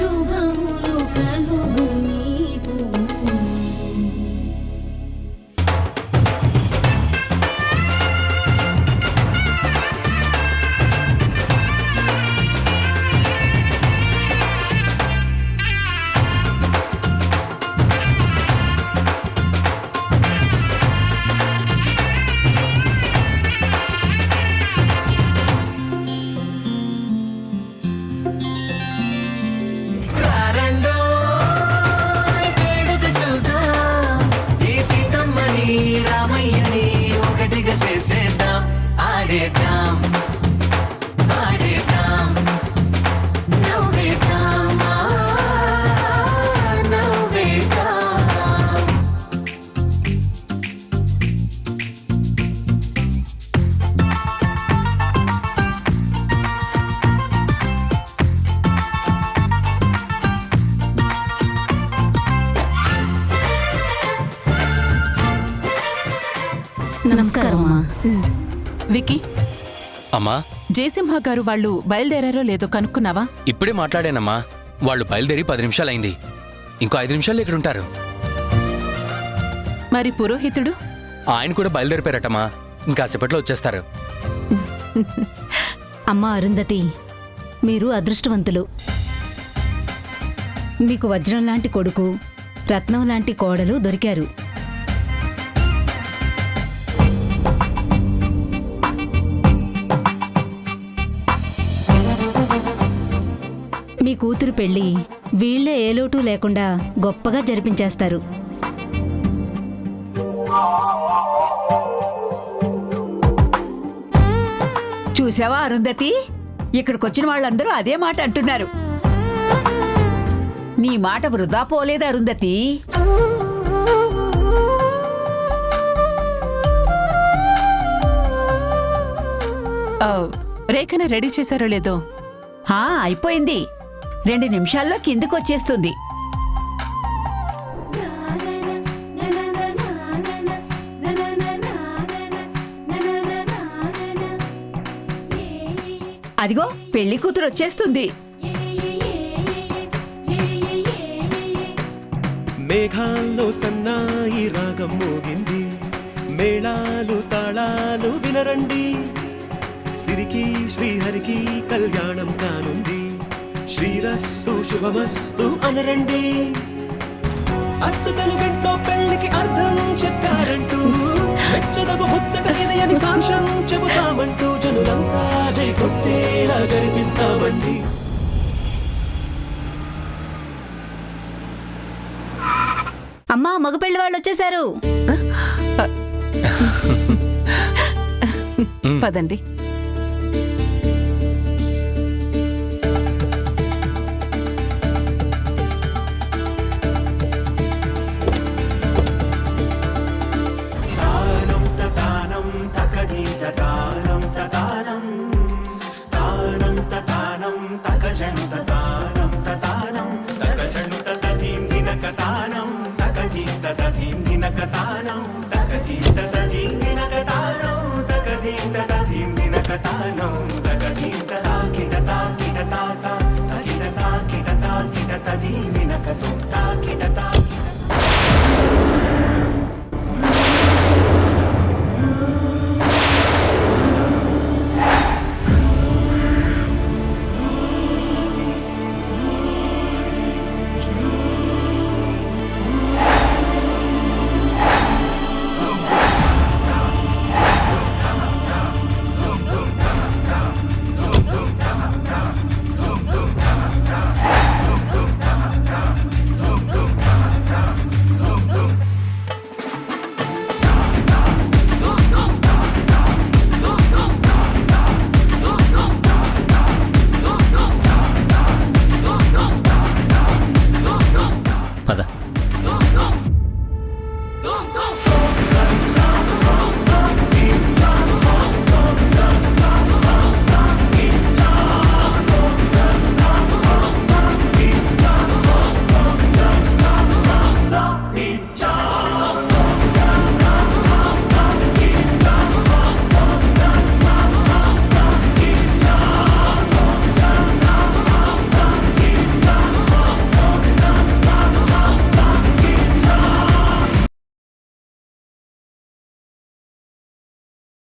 శుభములు కలుగు నీకు. రామయ్యని ఒకటిగా చేసేద్దాం, ఆడేద్దాం ఆడేద్దాం, నవ్వేద్దాం నవ్వేద్దాం. నమస్కారం అమ్మా. వికీ, అమ్మా, జయసింహ గారు వాళ్ళు బయలుదేరారో లేదో కనుక్కున్నావా? ఇప్పుడే మాట్లాడానమ్మా. వాళ్ళు బయలుదేరి 10 నిమిషాలైంది. ఇంకో 5 నిమిషాలు ఇక్కడ ఉంటారు. మరి పురోహితుడు? ఆయన కూడా బయలుదేరిపోయారటమ్మా. ఇంకాసేపట్లో వచ్చేస్తారు. అమ్మా అరుంధతి, మీరు అదృష్టవంతులు. మీకు వజ్రం లాంటి కొడుకు, రత్నం లాంటి కోడలు దొరికారు. మీ కూతురు పెళ్లి వీళ్లే ఏ లోటు లేకుండా గొప్పగా జరిపించేస్తారు. చూసావా అరుంధతి, ఇక్కడికొచ్చిన వాళ్ళందరూ అదే మాట అంటున్నారు. నీ మాట వృధా పోలేదు అరుంధతి. రేఖని రెడీ చేశారో లేదో? అయిపోయింది. 2 నిమిషాల్లో కిందకొచ్చేస్తుంది. అదిగో పెళ్లి కూతురు వచ్చేస్తుంది. మేఘాల్లో సన్నాయి రాగం మోగింది, మేళాలు తాళాలు వినరండి. సిరికి శ్రీహరికి కళ్యాణం కానుంది, శ్రీరస్తు శుభమస్తు అనరండి. అచ్చతలు గంటో పెళ్లికి అర్థం చెప్పారంటూ, మెచ్చదగు ముచ్చట ఇది అని సాక్ష్యం చెబుతామంటూ, జనులంతా జై కొట్టేలా జరిపిస్తామండి. అమ్మా, మగపెళ్లి వాళ్ళు వచ్చేశారు. పదండి. తకదీం దినకతానం